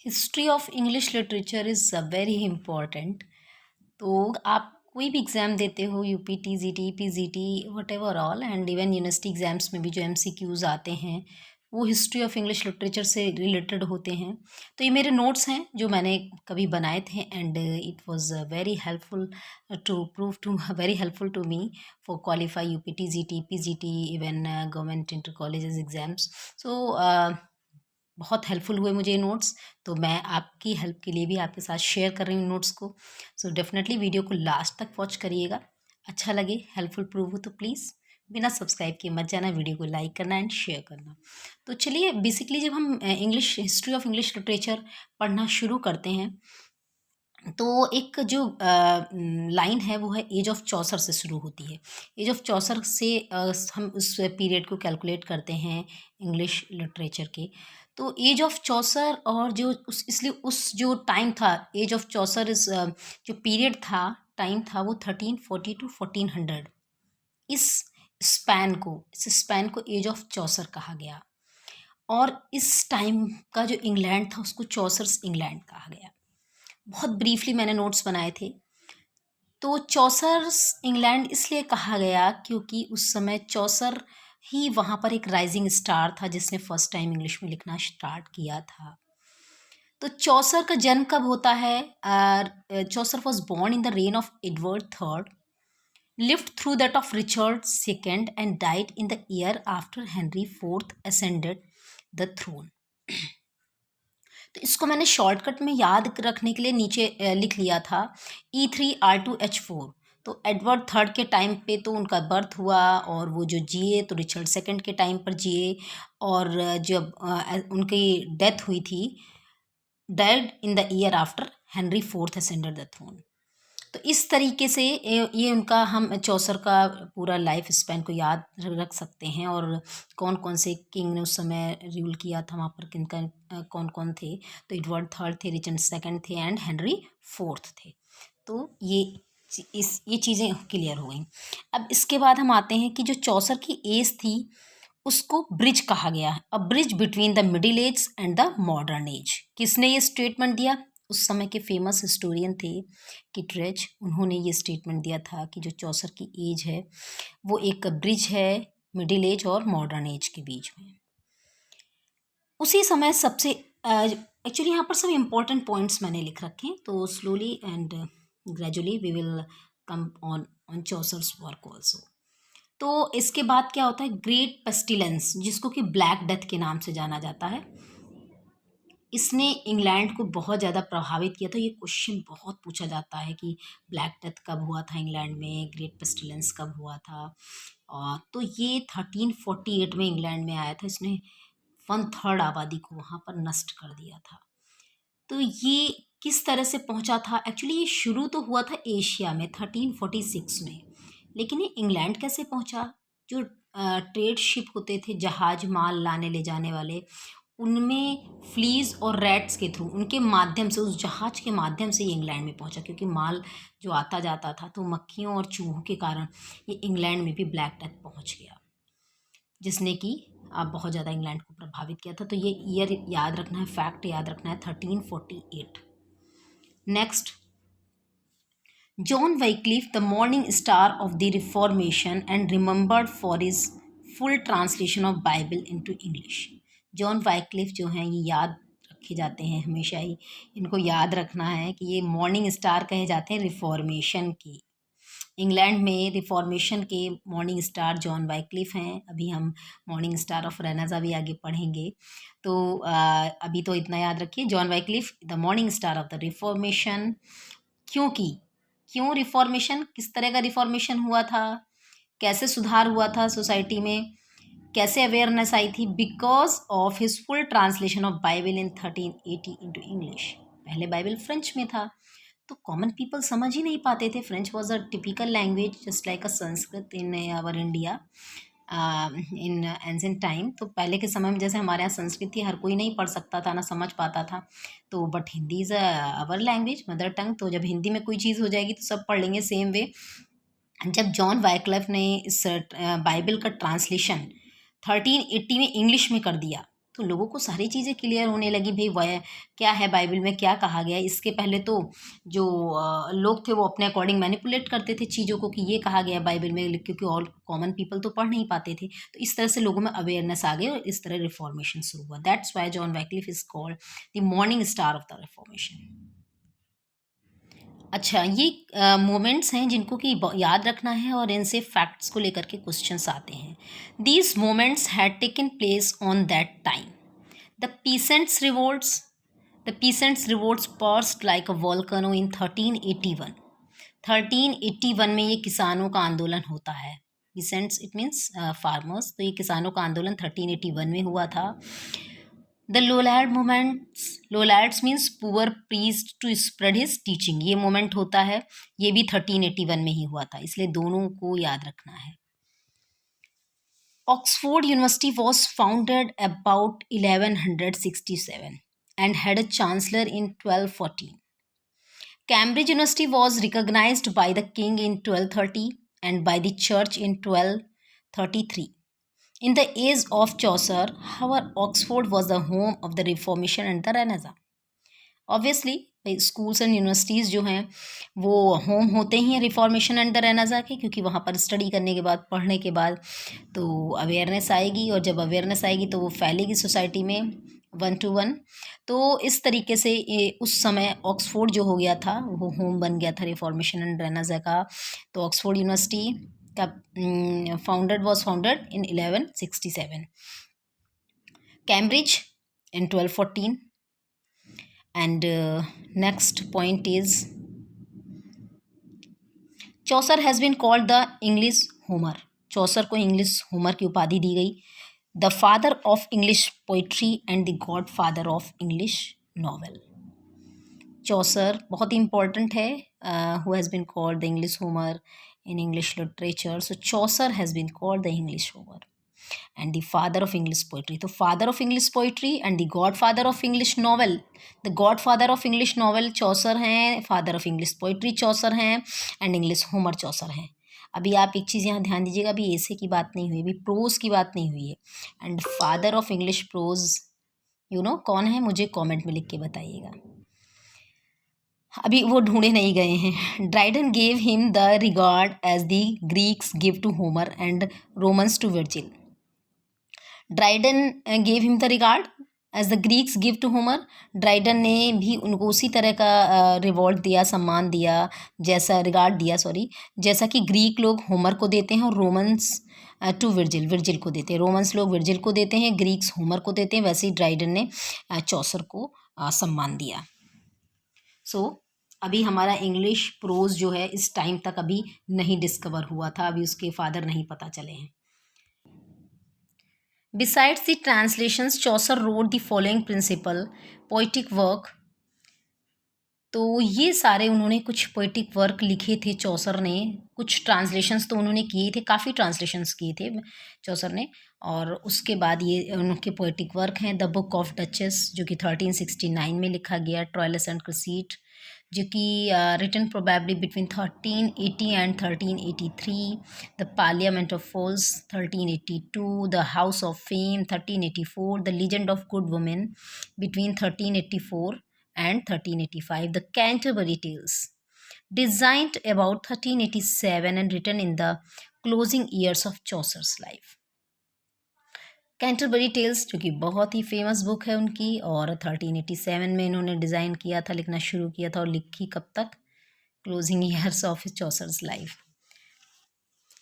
History of English literature is very important. तो आप कोई भी एग्ज़ाम देते हो, UP TGT, PGT, whatever all, and even university exams में भी जो एमसीक्यूज़ आते हैं वो हिस्ट्री ऑफ इंग्लिश लिटरेचर से रिलेटेड होते हैं। तो ये मेरे नोट्स हैं जो मैंने कभी बनाए थे, and it was very helpful to very helpful to me for qualify UP TGT, PGT, even government inter colleges exams. So बहुत हेल्पफुल हुए मुझे ये नोट्स। तो मैं आपकी हेल्प के लिए भी आपके साथ शेयर कर रही हूँ नोट्स को। सो डेफिनेटली वीडियो को लास्ट तक वॉच करिएगा। अच्छा लगे, हेल्पफुल प्रूव हो तो प्लीज़ बिना सब्सक्राइब किए मत जाना, वीडियो को लाइक करना एंड शेयर करना। तो चलिए, बेसिकली जब हम English history of English literature पढ़ना शुरू करते हैं तो एक जो लाइन है वो है एज ऑफ चौसर से शुरू होती है। एज ऑफ चौसर से हम उस पीरियड को कैलकुलेट करते हैं इंग्लिश लिटरेचर के। तो एज ऑफ चौसर और जो उस इसलिए उस जो टाइम था, एज ऑफ चौसर इस जो पीरियड था, टाइम था, वो 1340 टू 1400। इस इस स्पैन को एज ऑफ चौसर कहा गया। और इस टाइम का जो इंग्लैंड था उसको चौसर्स इंग्लैंड कहा गया। बहुत ब्रीफली मैंने नोट्स बनाए थे। तो चौसर्स इंग्लैंड इसलिए कहा गया क्योंकि उस समय चौसर ही वहाँ पर एक राइजिंग स्टार था जिसने फर्स्ट टाइम इंग्लिश में लिखना स्टार्ट किया था। तो चौसर का जन्म कब होता है? Chaucer was born in the reign of Edward third, lived through that of Richard II, and died in the year after Henry IV ascended the throne. तो इसको मैंने शॉर्टकट में याद रखने के लिए नीचे लिख लिया था E3R2H4। तो एडवर्ड थर्ड के टाइम पे तो उनका बर्थ हुआ और वो जो जिए तो रिचर्ड सेकंड के टाइम पर जिए, और जब उनकी डेथ हुई थी, died in the year after Henry fourth ascended the throne. तो इस तरीके से ये उनका हम चौसर का पूरा लाइफ स्पैन को याद रख सकते हैं, और कौन कौन से किंग ने उस समय रूल किया था वहाँ पर, किन का कौन कौन थे। तो एडवर्ड थर्ड थे, रिचर्ड सेकंड थे, एंड हेनरी फोर्थ थे। तो ये चीज़ें क्लियर हो गई। अब इसके बाद हम आते हैं कि जो चौसर की एज थी उसको ब्रिज कहा गया, अ bridge between the middle age and the modern age. किसने ये स्टेटमेंट दिया? उस समय के फेमस हिस्टोरियन थे किटरेज। उन्होंने ये स्टेटमेंट दिया था कि जो चौसर की एज है वो एक ब्रिज है मिडिल एज और मॉडर्न एज के बीच में। उसी समय सबसे एक्चुअली यहाँ पर सब इम्पोर्टेंट पॉइंट्स मैंने लिख रखे हैं, तो slowly and gradually we will come on Chaucer's work also. तो इसके बाद क्या होता है? ग्रेट पेस्टिलेंस, जिसको कि ब्लैक डेथ के नाम से जाना जाता है। इसने इंग्लैंड को बहुत ज़्यादा प्रभावित किया था। ये क्वेश्चन बहुत पूछा जाता है कि ब्लैक डेथ कब हुआ था इंग्लैंड में, ग्रेट पेस्टिलेंस कब हुआ था। और तो ये 1348 में इंग्लैंड में आया था। इसने 1/3 आबादी को वहाँ पर नष्ट कर दिया था। तो ये किस तरह से पहुंचा था? एक्चुअली ये शुरू तो हुआ था एशिया में 1346 में, लेकिन ये इंग्लैंड कैसे पहुंचा? जो ट्रेड शिप होते थे, जहाज माल लाने ले जाने वाले, उनमें फ्लीज और रैट्स के थ्रू, उनके माध्यम से, उस जहाज के माध्यम से ये इंग्लैंड में पहुंचा। क्योंकि माल जो आता जाता था तो मक्खियों और चूहों के कारण ये इंग्लैंड में भी ब्लैक डेथ पहुंच गया, जिसने कि बहुत ज़्यादा इंग्लैंड को प्रभावित किया था। तो ये ईयर याद रखना है, फैक्ट याद रखना है, 1348। Next, John Wycliffe, the morning star of the reformation and remembered for his full translation of Bible into English. John Wycliffe जो हैं ये याद रखे जाते हैं हमेशा ही, इनको याद रखना है कि ये मॉर्निंग स्टार कहे जाते हैं रिफॉर्मेशन की। इंग्लैंड में रिफॉर्मेशन के मॉर्निंग स्टार जॉन वाइक्लिफ हैं। अभी हम मॉर्निंग स्टार ऑफ रेनेसा भी आगे पढ़ेंगे। तो अभी तो इतना याद रखिए, John Wycliffe the morning star of the reformation. क्योंकि क्यों रिफॉर्मेशन, किस तरह का रिफॉर्मेशन हुआ था, कैसे सुधार हुआ था सोसाइटी में, कैसे अवेयरनेस आई थी? Because of his full translation of Bible in 1380 into English. पहले बाइबल फ्रेंच में था तो कॉमन पीपल समझ ही नहीं पाते थे। French was a typical language just like a Sanskrit in our India in ancient time. तो पहले के समय में जैसे हमारे यहाँ संस्कृत थी, हर कोई नहीं पढ़ सकता था, ना समझ पाता था। तो but Hindi is our language, mother tongue. तो जब हिंदी में कोई चीज़ हो जाएगी तो सब पढ़ लेंगे सेम वे। जब जॉन वाइक्लिफ ने इस बाइबल का ट्रांसलेशन 1380 में इंग्लिश में कर दिया, तो लोगों को सारी चीज़ें क्लियर होने लगी, भाई वह क्या है, बाइबल में क्या कहा गया है। इसके पहले तो जो लोग थे वो अपने अकॉर्डिंग मैनिपुलेट करते थे चीज़ों को कि ये कहा गया है बाइबल में, क्योंकि और कॉमन पीपल तो पढ़ नहीं पाते थे। तो इस तरह से लोगों में अवेयरनेस आ गई और इस तरह रिफॉर्मेशन शुरू हुआ। That's why John Wycliffe is called the morning star of the Reformation. अच्छा, ये मोमेंट्स हैं जिनको कि याद रखना है और इनसे फैक्ट्स को लेकर के क्वेश्चंस आते हैं। These moments had taken place on that time. The peasants revolts the peasants revolts burst like a volcano in 1381। 1381 में ये किसानों का आंदोलन होता है। पीसेंट्स इट मीन्स फार्मर्स, तो ये किसानों का आंदोलन 1381 में हुआ था। The Lollards means poor priest to spread his teaching, ये मोमेंट होता है, ये भी 1381 में ही हुआ था, इसलिए दोनों को याद रखना है। Oxford University was founded about 1167 and had a chancellor in 1214. Cambridge University was recognized by the king in 1230 and by the church in 1233. In the age of Chaucer, however, Oxford was the home of the Reformation and the Renaissance. Obviously schools and universities जो हैं वो home होते ही हैं reformation and the Renaissance के, क्योंकि वहाँ पर study करने के बाद, पढ़ने के बाद तो अवेयरनेस आएगी, और जब अवेयरनेस आएगी तो वो फैलेगी सोसाइटी में 1 to 1। तो इस तरीके से उस समय ऑक्सफोर्ड जो हो गया था वो होम बन गया था रिफॉर्मेशन एंड रेनेसा का। तो ऑक्सफोर्ड यूनिवर्सिटी का founded in 1167, Cambridge in 1214, and next point is Chaucer has been called the English Homer. Chaucer को इंग्लिश होमर की उपाधि दी गई। The father of English poetry and the god father of English novel. Chaucer बहुत ही important है, who has been called the English Homer in English literature. So Chaucer has been called the English Homer and the father of English poetry. So father of English poetry and the godfather of English novel. The godfather of English novel Chaucer हैं, father of English poetry Chaucer हैं, and English Homer Chaucer हैं। अभी आप एक चीज़ यहाँ ध्यान दीजिएगा, अभी ऐसे की बात नहीं हुई, अभी प्रोज की बात नहीं हुई है। And father of English pros कौन है, मुझे कमेंट में लिख के बताइएगा, अभी वो ढूंढे नहीं गए हैं। Dryden gave him the regard as the Greeks give to Homer and Romans to Virgil. Dryden gave him the regard as the Greeks give to Homer. Dryden ने भी उनको उसी तरह का रिवॉर्ड दिया, सम्मान दिया, जैसा रिगार्ड दिया, सॉरी, जैसा कि ग्रीक लोग होमर को देते हैं और रोमन्स टू विर्जिल को देते हैं। रोमन्स लोग विर्जिल को देते हैं, ग्रीक्स होमर को देते हैं, वैसे ही ड्राइडन ने चौसर को सम्मान दिया। सो अभी हमारा इंग्लिश प्रोज जो है इस टाइम तक अभी नहीं डिस्कवर हुआ था, अभी उसके फादर नहीं पता चले हैं। Besides the translations Chaucer wrote the following principal poetic work. तो ये सारे उन्होंने कुछ पोइटिक वर्क लिखे थे चौसर ने, कुछ ट्रांसलेशंस तो उन्होंने किए थे, काफ़ी ट्रांसलेशंस किए थे चौसर ने। और उसके बाद ये उनके पोइटिक वर्क हैं द बुक ऑफ डचेस जो कि 1369 में लिखा गया, ट्रोइलस एंड क्रिसीट जो कि written probably between 1380 and 1383, the parliament of fowls 1382, the house of fame 1384, the legend of good women between 1384 and 1385, the Canterbury Tales, designed about 1387 and written in the closing years of Chaucer's life. Canterbury tales जो कि बहुत ही famous book है उनकी, और 1387 में इन्होंने design किया था, लिखना शुरू किया था, और लिखी कब तक, closing years of Chaucer's life.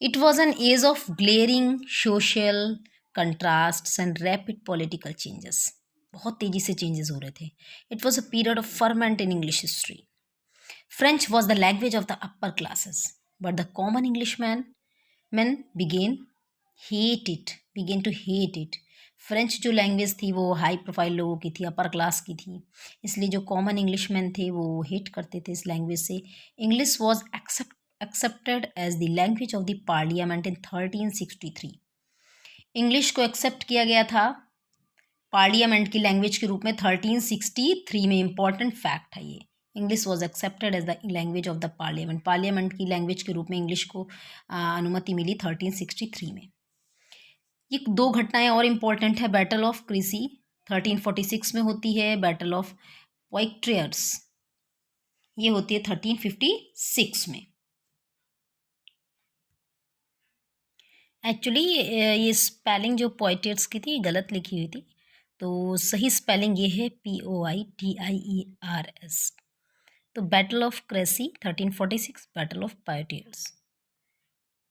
It was an age of glaring social contrast and rapid political changes, बहुत तेज़ी से चेंजेस हो रहे थे। It was a period of ferment in English history. French was the language of the upper classes but the common English man began to hate it. French जो language थी वो high profile लोगों की थी, upper class की थी, इसलिए जो कॉमन इंग्लिश मैन थे वो हेट करते थे इस लैंग्वेज से। English was accepted as the language of the parliament in 1363। English को एक्सेप्ट किया गया था पार्लियामेंट की लैंग्वेज के रूप में 1363 में। इंपॉर्टेंट फैक्ट है ये, English was accepted as the language of the parliament, parliament की लैंग्वेज के रूप में इंग्लिश को अनुमति मिली 1363 में। ये 2 घटनाएँ और इम्पोर्टेंट है, बैटल ऑफ क्रीसी 1346 में होती है, बैटल ऑफ पोइट्रियर्स ये होती है 1356 में। एक्चुअली ये स्पेलिंग जो पोइटियर्स की थी गलत लिखी हुई थी, तो सही स्पेलिंग ये है POITIERS। तो battle of Crecy 1346, battle of Poitiers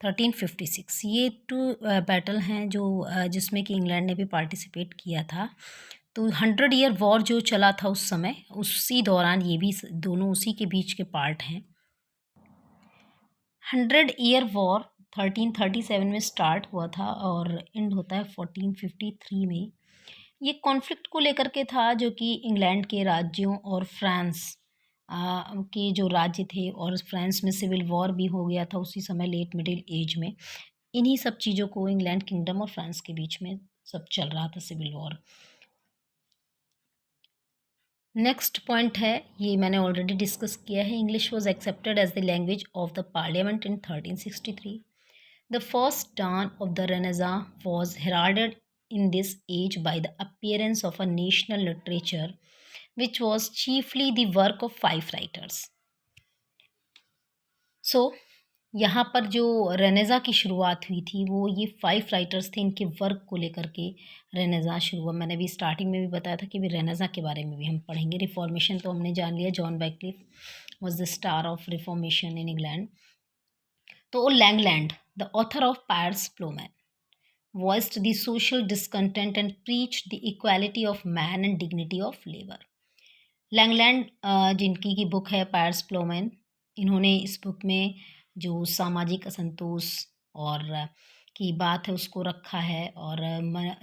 1356, ये टू बैटल हैं जो जिसमें कि इंग्लैंड ने भी पार्टिसिपेट किया था। तो 100 ईयर वॉर जो चला था उस समय, उसी दौरान ये भी दोनों उसी के बीच के पार्ट हैं। 100 ईयर वॉर 1337 में स्टार्ट हुआ था और एंड होता है 1453 में। ये कॉन्फ्लिक्ट को लेकर के था, जो कि इंग्लैंड के राज्यों और फ्रांस के जो राज्य थे, और फ्रांस में सिविल वॉर भी हो गया था उसी समय, लेट मिडिल एज में। इन्हीं सब चीज़ों को इंग्लैंड किंगडम और फ्रांस के बीच में सब चल रहा था, सिविल वॉर। नेक्स्ट पॉइंट है, ये मैंने ऑलरेडी डिस्कस किया है, English was accepted as the language of the parliament in 1363। The first dawn of the Renaissance was heralded in this age by the appearance of a national literature, which was chiefly the work of 5 writers. So, यहाँ पर जो रेनेज़ा की शुरुआत हुई थी वो ये 5 writers थे, इनके वर्क को लेकर के रेनेज़ा शुरू हुआ। मैंने भी स्टार्टिंग में भी बताया था कि भी रेनेज़ा के बारे में भी हम पढ़ेंगे। रिफॉर्मेशन तो हमने जान लिया, John wycliffe was the star of Reformation in England. तो Langland, the author of Piers Plowman, voiced the social discontent and preached the equality of man and dignity of labor. Langland जिनकी की book है pierce Plowman, इन्होंने इस book में जो सामाजिक असंतोष और की बात है उसको रखा है, और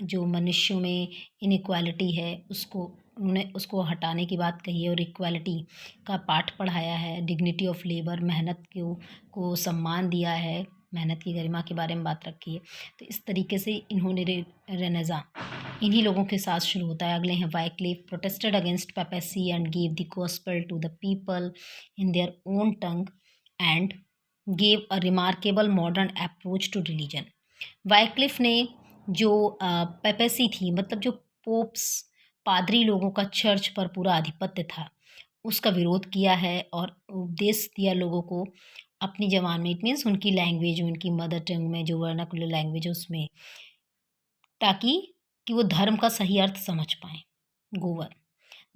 जो मनुष्यों में इनइक्वालिटी है उसको उन्होंने उसको हटाने की बात कही है, और इक्वालिटी का पाठ पढ़ाया है। डिग्निटी ऑफ लेबर, मेहनत को सम्मान दिया है, मेहनत की गरिमा के बारे में बात रखी है। तो इस तरीके से इन्होंने रेनेज़ा इन्हीं लोगों के साथ शुरू होता है। अगले हैं Wycliffe, protested against papacy and give the gospel to the people in their own tongue and gave a remarkable modern approach to religion. Wycliffe ने जो पेपेसी थी, मतलब जो पोप्स पादरी लोगों का चर्च पर पूरा आधिपत्य था, उसका विरोध किया है और उपदेश दिया लोगों को अपनी ज़बान में, इट मीन्स उनकी लैंग्वेज में, उनकी मदर टंग में, जो वर्नाकुलर लैंग्वेज है उसमें, ताकि कि वो धर्म का सही अर्थ समझ पाएँ। Gower,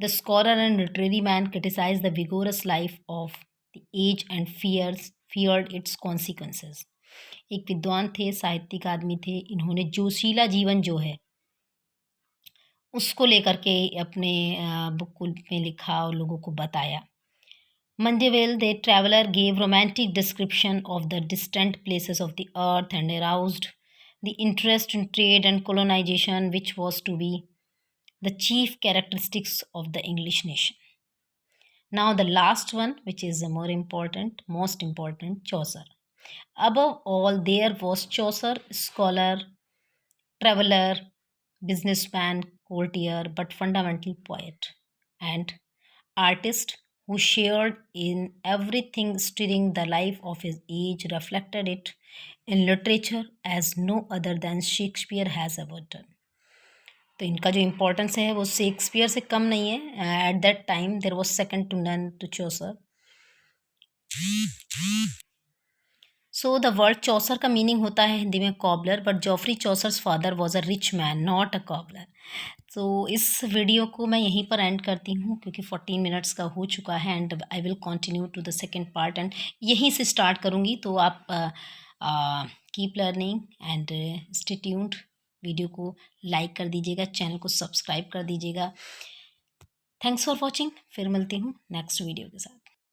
the scholar and literary man criticise the vigorous life of the age and feared its consequences. एक विद्वान थे, साहित्यिक आदमी थे, इन्होंने जोशीला जीवन जो है उसको लेकर के अपने बुक में लिखा और लोगों को बताया। Mandeville, the traveler, gave romantic description of the distant places of the earth and aroused the interest in trade and colonization, which was to be the chief characteristics of the English nation. Now, the last one, which is the most important, Chaucer. Above all, there was Chaucer, scholar, traveler, businessman, courtier, but fundamentally poet and artist who shared in everything stirring the life of his age, reflected it in literature as no other than Shakespeare has ever done. तो इनका जो importance है वो Shakespeare से कम नहीं है। At that time there was second to none to Chaucer. So the word Chaucer का मीनिंग होता है हिंदी में cobbler, but Geoffrey Chaucer's father was a rich man, not a cobbler. तो इस वीडियो को मैं यहीं पर एंड करती हूँ क्योंकि 14 मिनट्स का हो चुका है, and I will continue to the second part, and यहीं से स्टार्ट करूँगी। तो आप keep learning and stay tuned. Video को लाइक कर दीजिएगा, चैनल को सब्सक्राइब कर दीजिएगा। Thanks for watching. फिर मिलती हूँ नेक्स्ट वीडियो के साथ।